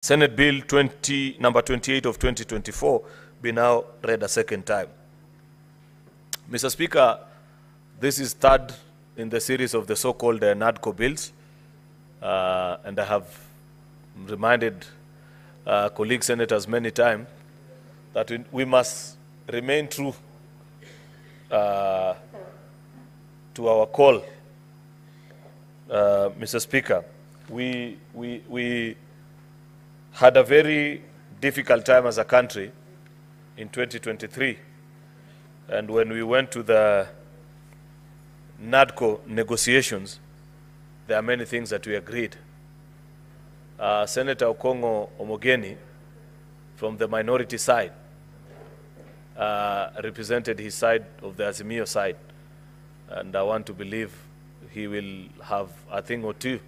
Senate Bill number 28 of 2024 be now read a second time. Mr. Speaker, this is third in the series of the so-called Nadco bills, and I have reminded colleague senators many times that we must remain true to our call. Mr. Speaker, we had a very difficult time as a country in 2023, and when we went to the Nadco negotiations, there are many things that we agreed. Senator Mogeni, from the minority side, represented his side of the Azimio side, and I want to believe he will have a thing or two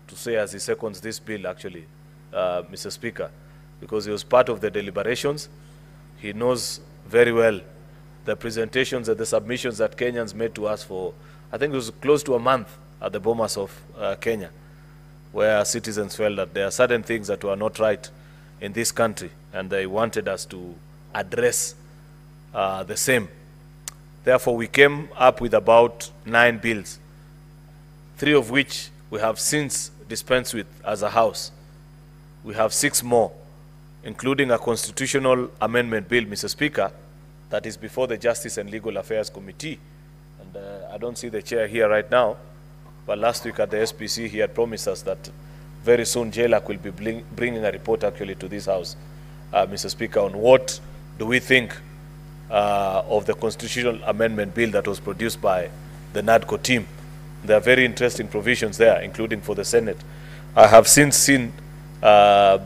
to say as he seconds this bill, actually, Mr. Speaker, because he was part of the deliberations. He knows very well the presentations and the submissions that Kenyans made to us for, I think it was close to a month at the Bomas of Kenya, where citizens felt that there are certain things that were not right in this country, and they wanted us to address the same. Therefore, we came up with about 9 bills, 3 of which we have since dispensed with as a House. We have 6 more, including a constitutional amendment bill, Mr. Speaker, that is before the Justice and Legal Affairs Committee. And I don't see the chair here right now, but last week at the SPC, he had promised us that very soon JLAC will be bringing a report actually to this House, Mr. Speaker, on what do we think of the constitutional amendment bill that was produced by the Nadco team. There are very interesting provisions there, including for the Senate. I have since seen our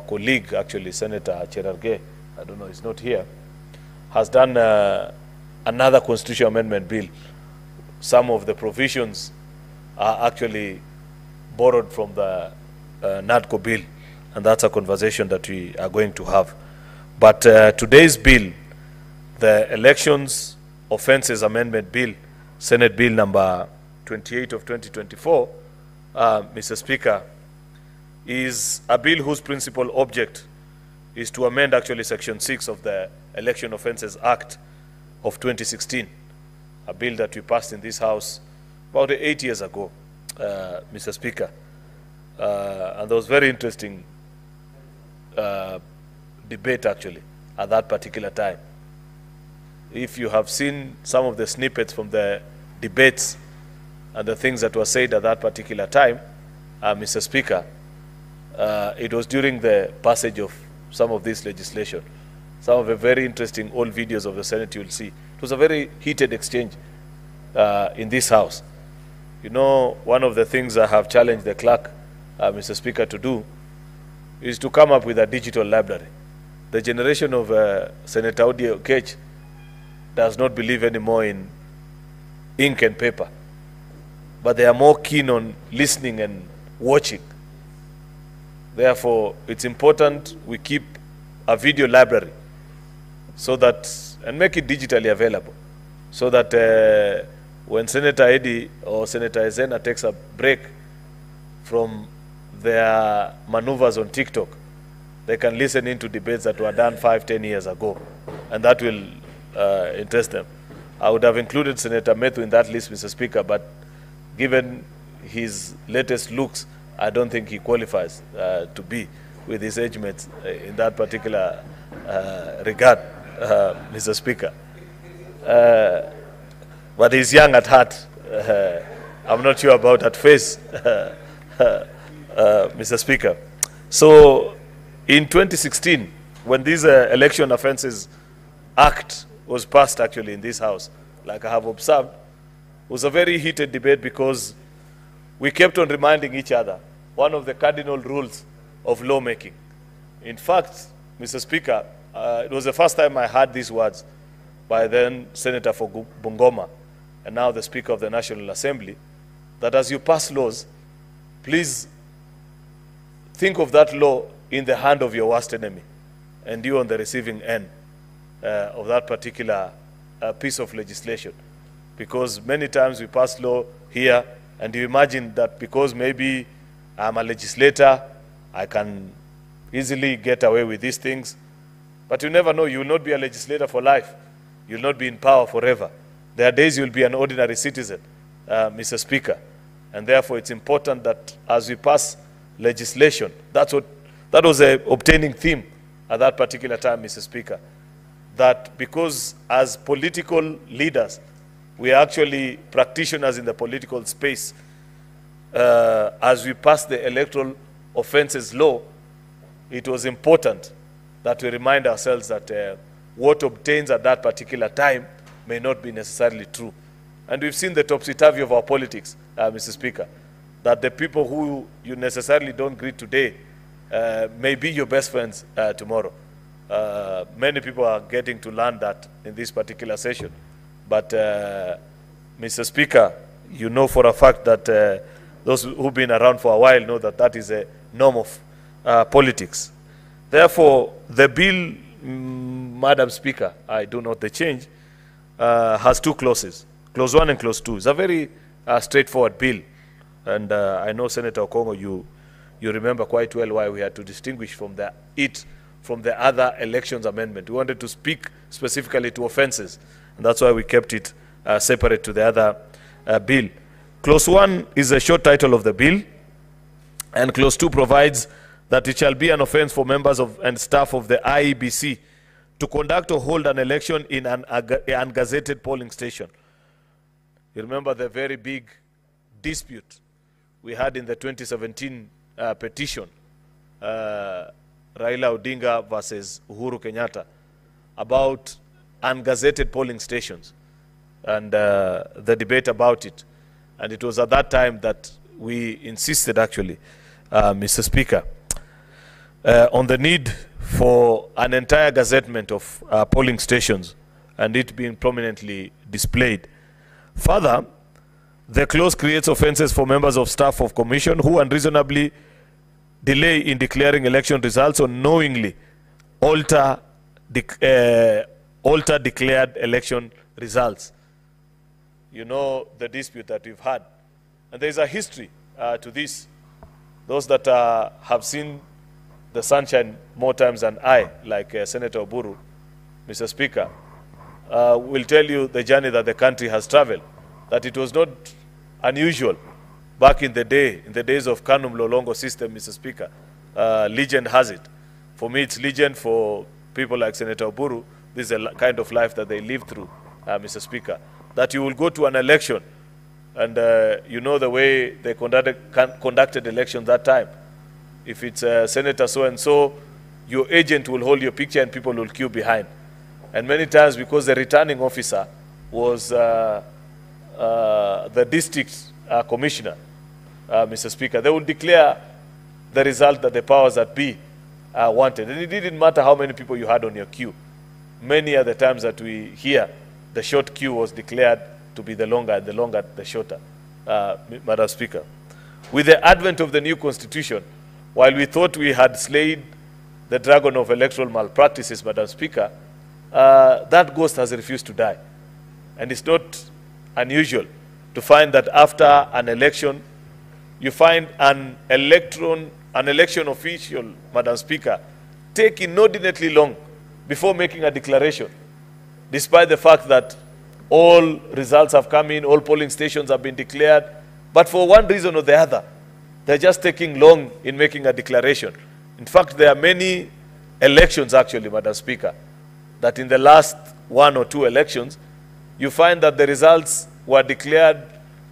colleague, actually, Senator Cheruiyot, I don't know, he's not here, has done another constitutional amendment bill. Some of the provisions are actually borrowed from the Nadco bill, and that's a conversation that we are going to have. But today's bill, the Elections Offences Amendment Bill, Senate Bill number 28 of 2024, Mr. Speaker, is a bill whose principal object is to amend actually Section 6 of the Election Offences Act of 2016, a bill that we passed in this House about 8 years ago, Mr. Speaker. And there was very interesting debate actually at that particular time. If you have seen some of the snippets from the debates and the things that were said at that particular time, Mr. Speaker, it was during the passage of some of this legislation. Some of the very interesting old videos of the Senate you will see. It was a very heated exchange in this House. You know, one of the things I have challenged the clerk, Mr. Speaker, to do is to come up with a digital library. The generation of Senator Ujinga does not believe anymore in ink and paper, but they are more keen on listening and watching. Therefore, it's important we keep a video library so that, and make it digitally available, so that when Senator Eddie or Senator Ezena takes a break from their maneuvers on TikTok, they can listen into debates that were done 5-10 years ago, and that will interest them. I would have included Senator Methu in that list, Mr. Speaker, but given his latest looks, I don't think he qualifies to be with his age mates in that particular regard, Mr. Speaker. But he's young at heart. I'm not sure about that face, Mr. Speaker. So in 2016, when this Election Offences Act was passed actually in this House, like I have observed, it was a very heated debate because we kept on reminding each other one of the cardinal rules of lawmaking. In fact, Mr. Speaker, it was the first time I heard these words by then Senator for Bungoma and now the Speaker of the National Assembly, that as you pass laws, please think of that law in the hand of your worst enemy and you on the receiving end of that particular piece of legislation. Because many times we pass law here and you imagine that because maybe I'm a legislator I can easily get away with these things. But you never know. You will not be a legislator for life. You will not be in power forever. There are days you will be an ordinary citizen, Mr. Speaker. And therefore, it's important that as we pass legislation, that was an obtaining theme at that particular time, Mr. Speaker, that because as political leaders, we are actually practitioners in the political space, as we pass the electoral offences law, it was important that we remind ourselves that what obtains at that particular time may not be necessarily true. And we've seen the topsy-turvy of our politics, Mr. Speaker, that the people who you necessarily don't greet today may be your best friends tomorrow. Many people are getting to learn that in this particular session. But, Mr. Speaker, you know for a fact that those who've been around for a while know that that is a norm of politics. Therefore, the bill, Madam Speaker, I do note the change, has two clauses, Clause 1 and Clause 2. It's a very straightforward bill. And I know, Senator Okongo, you remember quite well why we had to distinguish from the other elections amendment. We wanted to speak specifically to offences, and that's why we kept it separate to the other bill. Clause 1 is a short title of the bill, and Clause 2 provides that it shall be an offence for members of and staff of the IEBC to conduct or hold an election in an ungazetted polling station. You remember the very big dispute we had in the 2017 petition, Raila Odinga versus Uhuru Kenyatta, about ungazetted polling stations and the debate about it. And it was at that time that we insisted, actually, Mr. Speaker, on the need for an entire gazettement of polling stations and it being prominently displayed. Further, the clause creates offences for members of staff of commission who unreasonably delay in declaring election results or knowingly alter declared election results. You know the dispute that we've had. And there is a history to this. Those that have seen the sunshine more times than I, like Senator Oburu, Mr. Speaker, will tell you the journey that the country has traveled, that it was not unusual back in the days of Kanum Lolongo system, Mr. Speaker. Legend has it. For me, it's legend. For people like Senator Oburu, this is a kind of life that they live through, Mr. Speaker, that you will go to an election and you know the way they conducted elections that time. If it's Senator so-and-so, your agent will hold your picture and people will queue behind. And many times, because the returning officer was the district commissioner, Mr. Speaker, they would declare the result that the powers that be wanted. And it didn't matter how many people you had on your queue. Many are the times that we hear the short queue was declared to be the longer, and the longer the shorter, Madam Speaker. With the advent of the new constitution, while we thought we had slayed the dragon of electoral malpractices, Madam Speaker, that ghost has refused to die. And it's not unusual to find that after an election, you find an election official, Madam Speaker, take inordinately long before making a declaration, despite the fact that all results have come in, all polling stations have been declared, but for one reason or the other, they're just taking long in making a declaration. In fact, there are many elections, actually, Madam Speaker, that in the last 1 or 2 elections, you find that the results were declared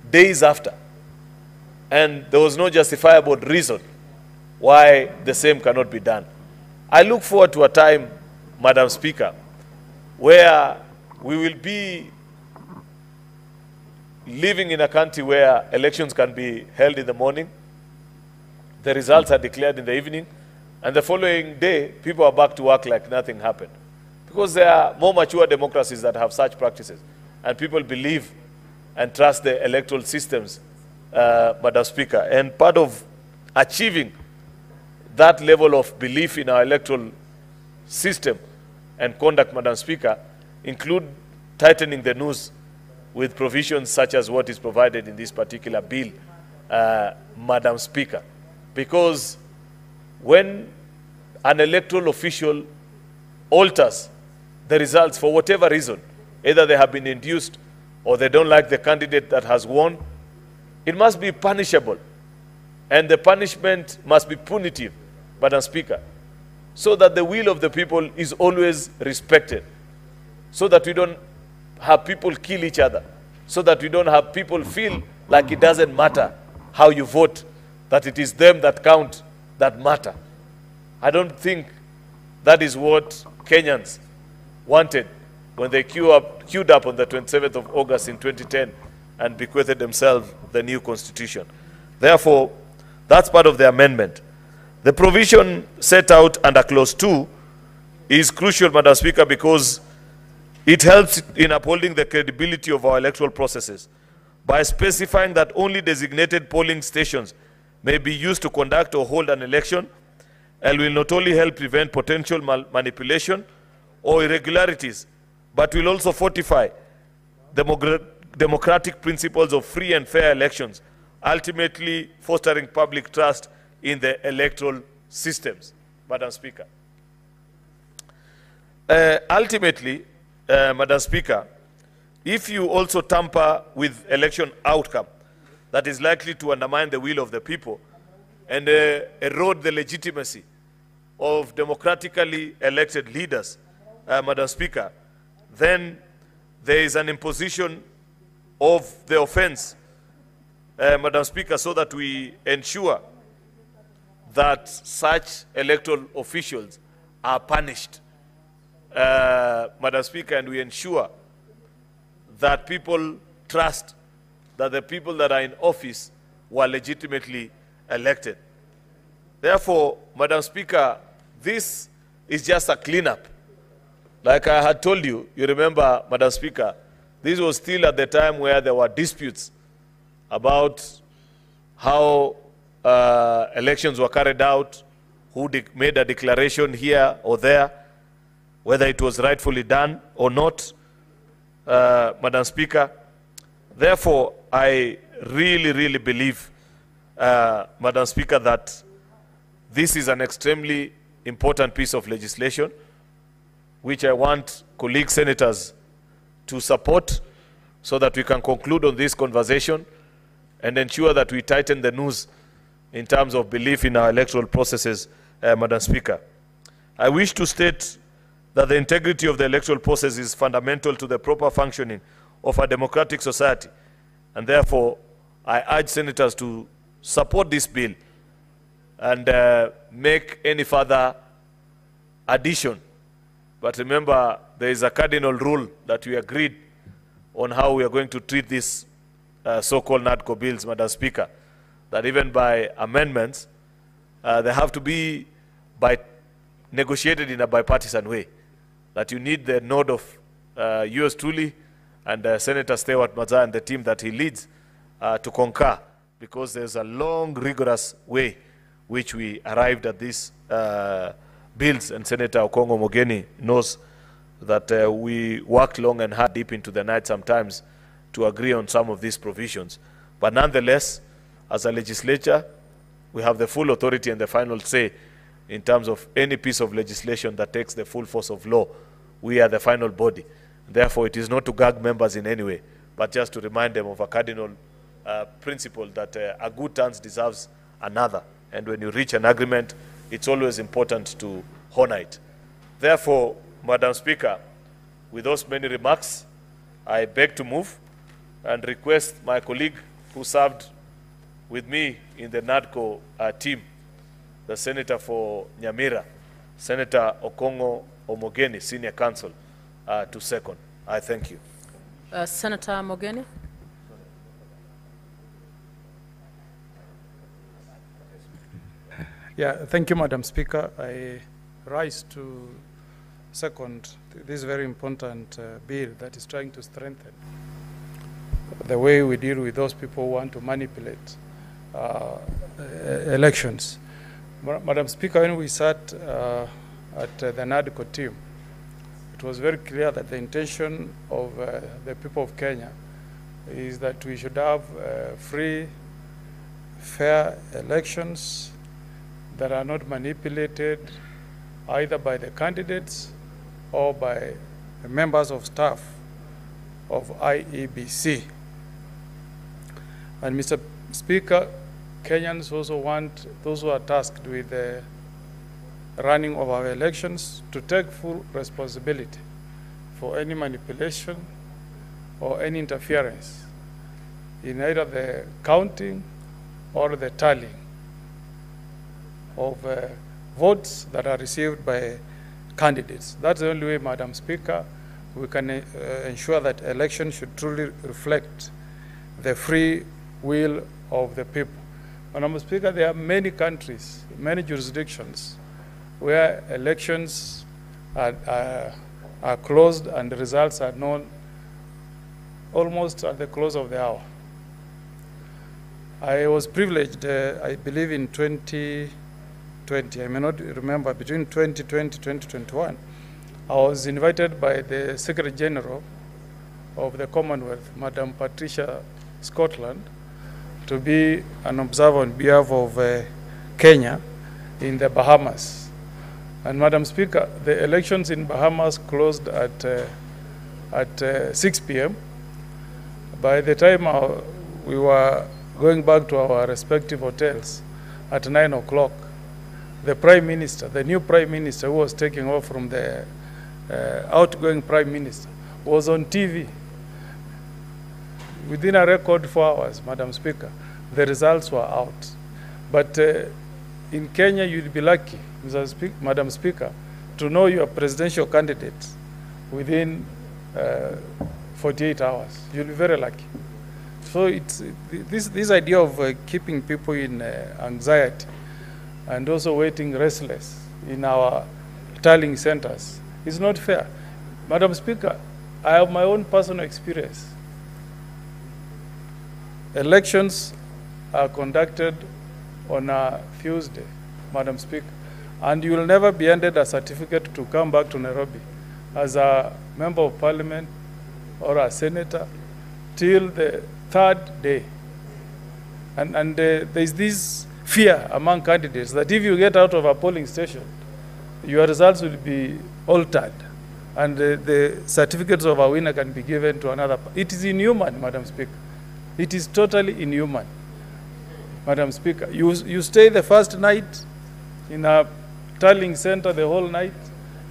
days after. And there was no justifiable reason why the same cannot be done. I look forward to a time, Madam Speaker, where we will be living in a country where elections can be held in the morning, the results are declared in the evening, and the following day, people are back to work like nothing happened. Because there are more mature democracies that have such practices, and people believe and trust the electoral systems, Madam Speaker. And part of achieving that level of belief in our electoral system and conduct, Madam Speaker, include tightening the noose with provisions such as what is provided in this particular bill, Madam Speaker. Because when an electoral official alters the results for whatever reason, either they have been induced or they don't like the candidate that has won, it must be punishable. And the punishment must be punitive, Madam Speaker, so that the will of the people is always respected, so that we don't have people kill each other, so that we don't have people feel like it doesn't matter how you vote, that it is them that count, that matter. I don't think that is what Kenyans wanted when they queued up on the 27th of August in 2010 and bequeathed themselves the new constitution. Therefore, that's part of the amendment. The provision set out under Clause 2 is crucial, Madam Speaker, because it helps in upholding the credibility of our electoral processes by specifying that only designated polling stations may be used to conduct or hold an election, and will not only help prevent potential manipulation or irregularities, but will also fortify democratic principles of free and fair elections, ultimately fostering public trust in the electoral systems, Madam Speaker. Ultimately, Madam Speaker, if you also tamper with election outcome that is likely to undermine the will of the people and erode the legitimacy of democratically elected leaders, Madam Speaker, then there is an imposition of the offense, Madam Speaker, so that we ensure that such electoral officials are punished, Madam Speaker, and we ensure that people trust that the people that are in office were legitimately elected. Therefore, Madam Speaker, this is just a cleanup. Like I had told you, you remember, Madam Speaker, this was still at the time where there were disputes about how elections were carried out, who made a declaration here or there, whether it was rightfully done or not, Madam Speaker. Therefore, I really believe, Madam Speaker, that this is an extremely important piece of legislation, which I want colleague senators to support so that we can conclude on this conversation and ensure that we tighten the noose in terms of belief in our electoral processes, Madam Speaker. I wish to state that the integrity of the electoral process is fundamental to the proper functioning of a democratic society, and therefore I urge senators to support this bill and make any further addition. But remember, there is a cardinal rule that we agreed on how we are going to treat these so-called Nadco bills, Madam Speaker, that even by amendments, they have to be negotiated in a bipartisan way, that you need the nod of yours truly and Senator Stewart Maza and the team that he leads to concur, because there's a long, rigorous way which we arrived at these bills, and Senator Okongo Mogeni knows that we worked long and hard deep into the night sometimes to agree on some of these provisions. But nonetheless, as a legislature, we have the full authority and the final say in terms of any piece of legislation that takes the full force of law. We are the final body. Therefore, it is not to gag members in any way, but just to remind them of a cardinal principle that a good turn deserves another. And when you reach an agreement, it's always important to honor it. Therefore, Madam Speaker, with those many remarks, I beg to move and request my colleague who served with me in the Nadco team, the Senator for Nyamira, Senator Okongo Omogeni, Senior Counsel, to second. I thank you. Senator Mogeni. Yeah, thank you, Madam Speaker. I rise to second this very important bill that is trying to strengthen the way we deal with those people who want to manipulate elections. Madam Speaker, when we sat at the Nadco team, it was very clear that the intention of the people of Kenya is that we should have free, fair elections that are not manipulated either by the candidates or by the members of staff of IEBC. And Mr. Speaker, Kenyans also want those who are tasked with the running of our elections to take full responsibility for any manipulation or any interference in either the counting or the tallying of votes that are received by candidates. That's the only way, Madam Speaker, we can ensure that elections should truly reflect the free will of the people. Madam Speaker, there are many countries, many jurisdictions where elections are closed and the results are known almost at the close of the hour. I was privileged, I believe in 2020, I may not remember, between 2020 and 2021, I was invited by the Secretary General of the Commonwealth, Madam Patricia Scotland, to be an observer on behalf of Kenya in the Bahamas. And Madam Speaker, the elections in Bahamas closed at 6 p.m. By the time we were going back to our respective hotels at 9 o'clock, the Prime Minister, the new Prime Minister who was taking off from the outgoing Prime Minister, was on TV. Within a record 4 hours, Madam Speaker, the results were out. But in Kenya, you'd be lucky, Madam Speaker, to know your presidential candidate within 48 hours. You'll be very lucky. So it's this idea of keeping people in anxiety and also waiting restless in our tallying centers is not fair. Madam Speaker, I have my own personal experience. Elections are conducted on a Tuesday, Madam Speaker, and you will never be handed a certificate to come back to Nairobi as a member of parliament or a senator till the third day. And there's this fear among candidates that if you get out of a polling station, your results will be altered and the certificates of a winner can be given to another. It is inhuman, Madam Speaker. It is totally inhuman, Madam Speaker. You stay the first night in a tallying center the whole night.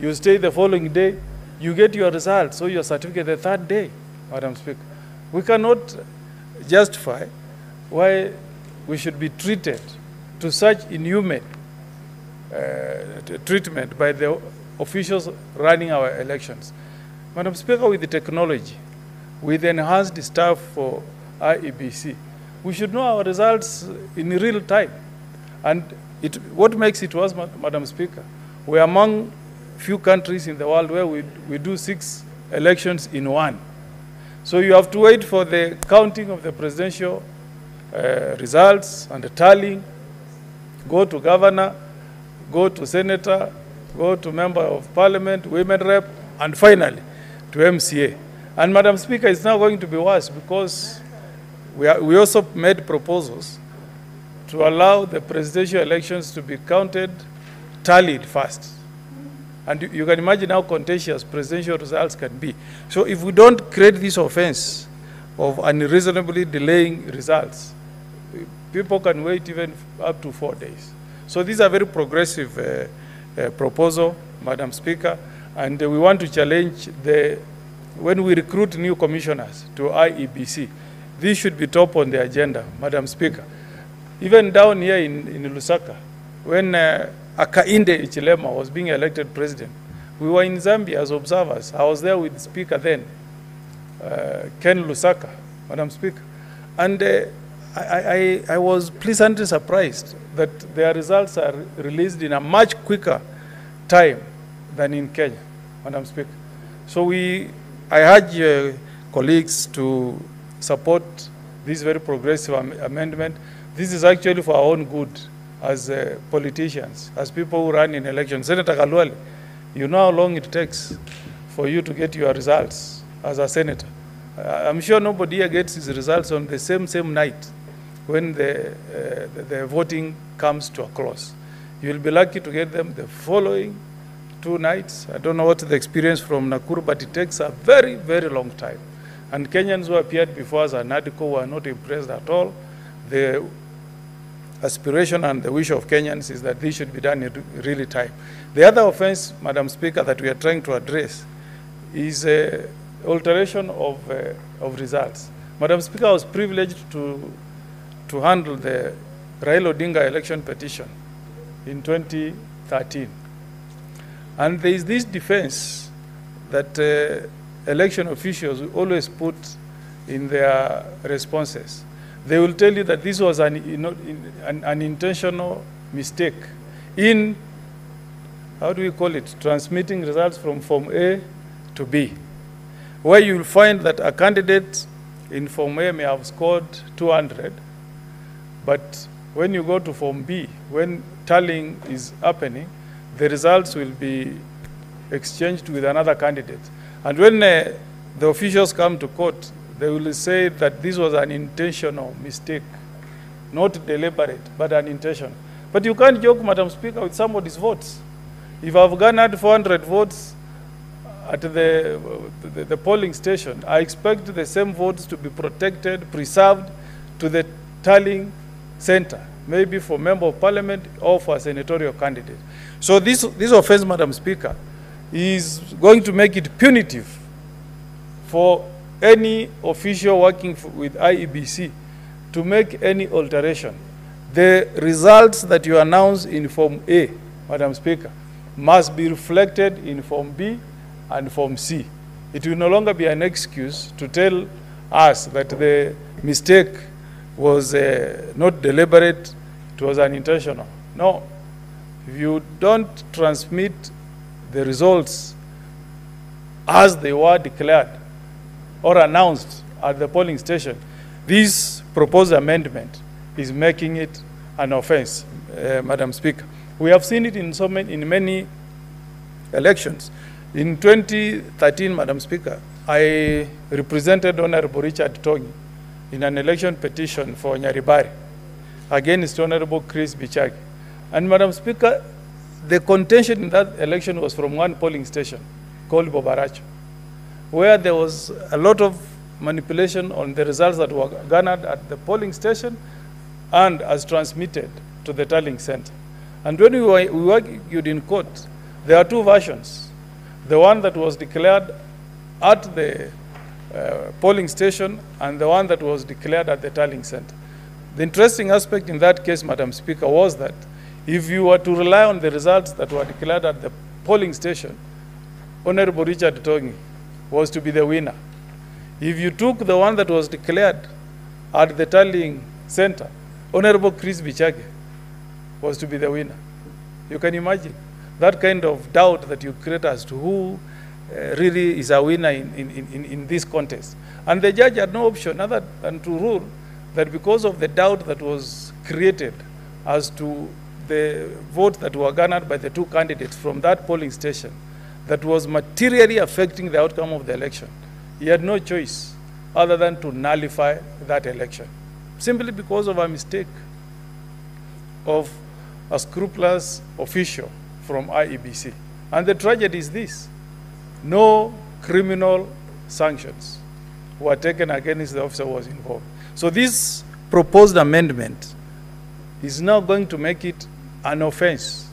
You stay the following day. You get your results, so your certificate the third day, Madam Speaker. We cannot justify why we should be treated to such inhuman treatment by the officials running our elections. Madam Speaker, with the technology, with enhanced staff for IEBC, we should know our results in real time. And what makes it worse, Madam Speaker, we are among few countries in the world where we do 6 elections in one. So you have to wait for the counting of the presidential results and the tallying, go to governor, go to senator, go to member of parliament, women rep, and finally to MCA. And Madam Speaker, it's now going to be worse because we also made proposals to allow the presidential elections to be counted, tallied first. And you can imagine how contentious presidential results can be. So if we don't create this offense of unreasonably delaying results, people can wait even up to 4 days. So these are very progressive proposal, Madam Speaker, and we want to challenge when we recruit new commissioners to IEBC, this should be top on the agenda, Madam Speaker. Even down here in Lusaka, when Akainde Ichilema was being elected president, we were in Zambia as observers. I was there with the Speaker then, Ken Lusaka, Madam Speaker. And I was pleasantly surprised that their results are released in a much quicker time than in Kenya, Madam Speaker. So I urge colleagues to support this very progressive amendment. This is actually for our own good as politicians, as people who run in elections. Senator Kalwale, you know how long it takes for you to get your results as a senator. I'm sure nobody here gets his results on the same night when the voting comes to a close. You'll be lucky to get them the following 2 nights. I don't know what the experience from Nakuru, but it takes a very, very long time. And Kenyans who appeared before us at Nadco were not impressed at all. The aspiration and the wish of Kenyans is that this should be done in really time. The other offense, Madam Speaker, that we are trying to address is alteration of results. Madam Speaker, I was privileged to handle the Raila Odinga election petition in 2013. And there is this defense that election officials will always put in their responses. They will tell you that this was an intentional mistake in, how do we call it, transmitting results from Form A to B, where you will find that a candidate in Form A may have scored 200, but when you go to Form B, when tallying is happening, the results will be exchanged with another candidate. And when the officials come to court, they will say that this was an intentional mistake, not deliberate, but an intentional. But you can't joke, Madam Speaker, with somebody's votes. If I've garnered 400 votes at the polling station, I expect the same votes to be protected, preserved to the tallying center, maybe for member of parliament or for a senatorial candidate. So this offense, Madam Speaker, is going to make it punitive for any official working with IEBC to make any alteration. The results that you announce in Form A, Madam Speaker, must be reflected in Form B and Form C. It will no longer be an excuse to tell us that the mistake was not deliberate, it was unintentional. No. If you don't transmit the results as they were declared or announced at the polling station, this proposed amendment is making it an offense, Madam Speaker. We have seen it in many elections. In 2013, Madam Speaker, I represented Honorable Richard Tongi in an election petition for Nyaribari against Honorable Chris Bichagi. And Madam Speaker, the contention in that election was from one polling station called Bobaracho, where there was a lot of manipulation on the results that were garnered at the polling station and as transmitted to the tallying center. And when we argued in court, there are 2 versions. The one that was declared at the polling station and the one that was declared at the tallying center. The interesting aspect in that case, Madam Speaker, was that if you were to rely on the results that were declared at the polling station, Honorable Richard Tongi was to be the winner. If you took the one that was declared at the tallying center, Honorable Chris Bichagi was to be the winner. You can imagine that kind of doubt that you create as to who really is a winner in this contest. And the judge had no option other than to rule that because of the doubt that was created as to the votes that were garnered by the 2 candidates from that polling station that was materially affecting the outcome of the election, he had no choice other than to nullify that election, simply because of a mistake of a scrupulous official from IEBC. And the tragedy is this: no criminal sanctions were taken against the officer who was involved. So this proposed amendment is now going to make it an offense,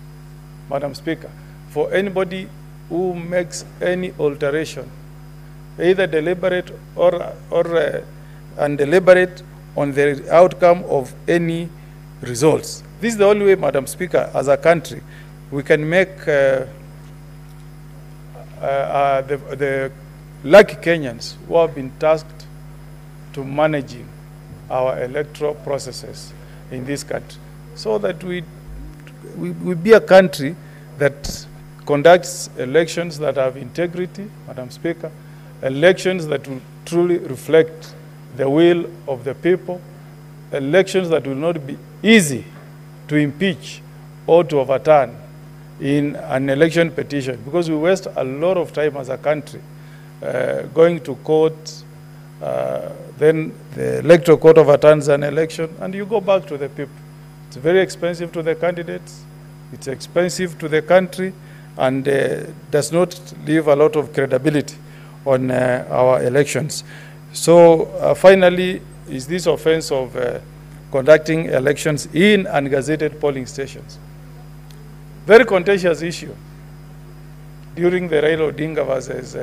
Madam Speaker, for anybody who makes any alteration, either deliberate or undeliberate, on the outcome of any results. This is the only way, Madam Speaker, as a country, we can make the lucky Kenyans who have been tasked to managing our electoral processes in this country, so that we be a country that conducts elections that have integrity, Madam Speaker, elections that will truly reflect the will of the people, elections that will not be easy to impeach or to overturn in an election petition, because we waste a lot of time as a country going to court, then the electoral court overturns an election, and you go back to the people. It's very expensive to the candidates, It's expensive to the country and does not leave a lot of credibility on our elections. So finally, is this offense of conducting elections in ungazetted polling stations. Very contentious issue during the Raila Odinga versus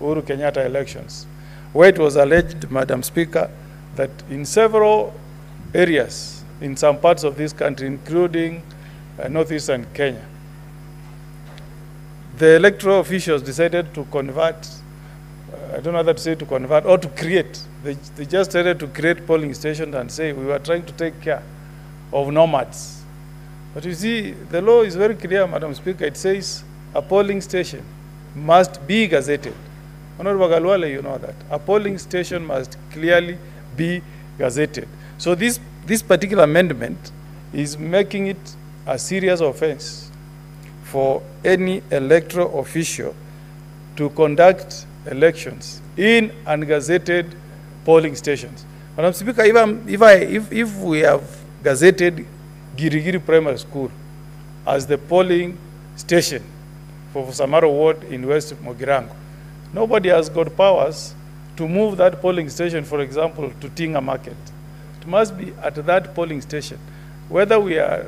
Uhuru Kenyatta elections, where it was alleged, Madam Speaker, that in several areas in some parts of this country, including northeastern Kenya, the electoral officials decided to convert, I don't know whether to say to convert or to create. They just started to create polling stations and say we were trying to take care of nomads. But you see, the law is very clear, Madam Speaker. It says a polling station must be gazetted. Honorable Galwale, you know that. A polling station must clearly be gazetted. So this particular amendment is making it a serious offense for any electoral official to conduct elections in ungazetted polling stations. Madam Speaker, if we have gazetted Girigiri Primary School as the polling station for Samaro Ward in West Mogirango, nobody has got powers to move that polling station, for example, to Tinga Market. It must be at that polling station. Whether we are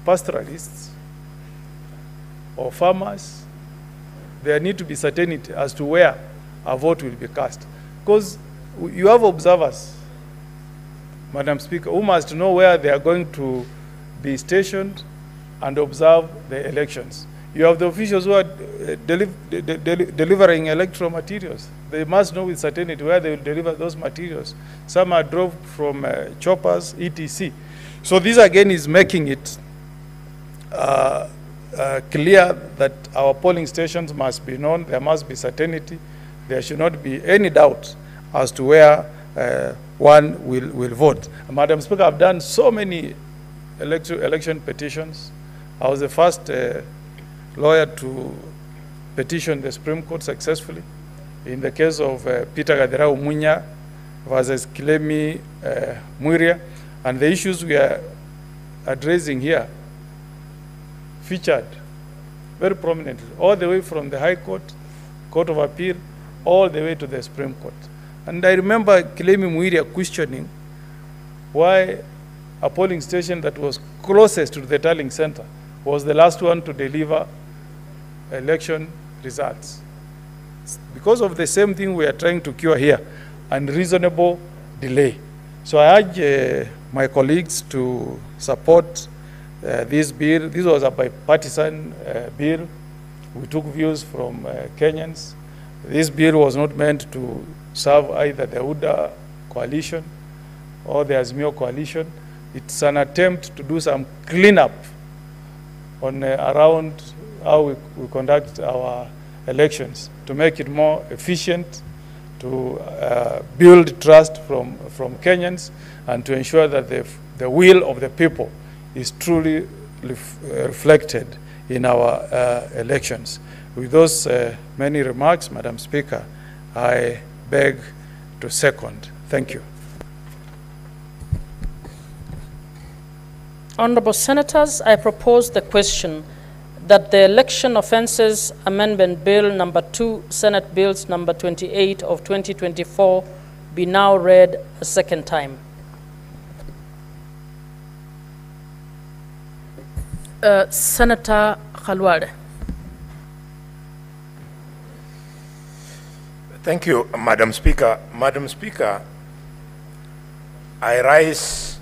pastoralists or farmers, there need to be certainty as to where a vote will be cast. Because you have observers, Madam Speaker, who must know where they are going to be stationed and observe the elections. You have the officials who are delivering electoral materials. They must know with certainty where they will deliver those materials. Some are drove from choppers, etc. So this again is making it clear that our polling stations must be known. There must be certainty. There should not be any doubt as to where one will vote. Madam Speaker, I've done so many election petitions. I was the first lawyer to petition the Supreme Court successfully in the case of Peter Gadirau Munya versus Kilemi Muiria, and the issues we are addressing here featured very prominently, all the way from the High Court, Court of Appeal, all the way to the Supreme Court. And I remember Kilemi Muiria questioning why a polling station that was closest to the tallying center was the last one to deliver election results. Because of the same thing we are trying to cure here, unreasonable delay. So I urge my colleagues to support this bill. This was a bipartisan bill. We took views from Kenyans. This bill was not meant to serve either the UDA coalition or the Azimio coalition. It's an attempt to do some cleanup on around how we conduct our elections, to make it more efficient, to build trust from Kenyans, and to ensure that the will of the people is truly reflected in our elections. With those many remarks, Madam Speaker, I beg to second. Thank you. Honorable Senators, I propose the question that the Election Offences Amendment Bill number 2, Senate Bills number 28 of 2024 be now read a second time. Senator Khalwale. Thank you, Madam Speaker. Madam Speaker, I rise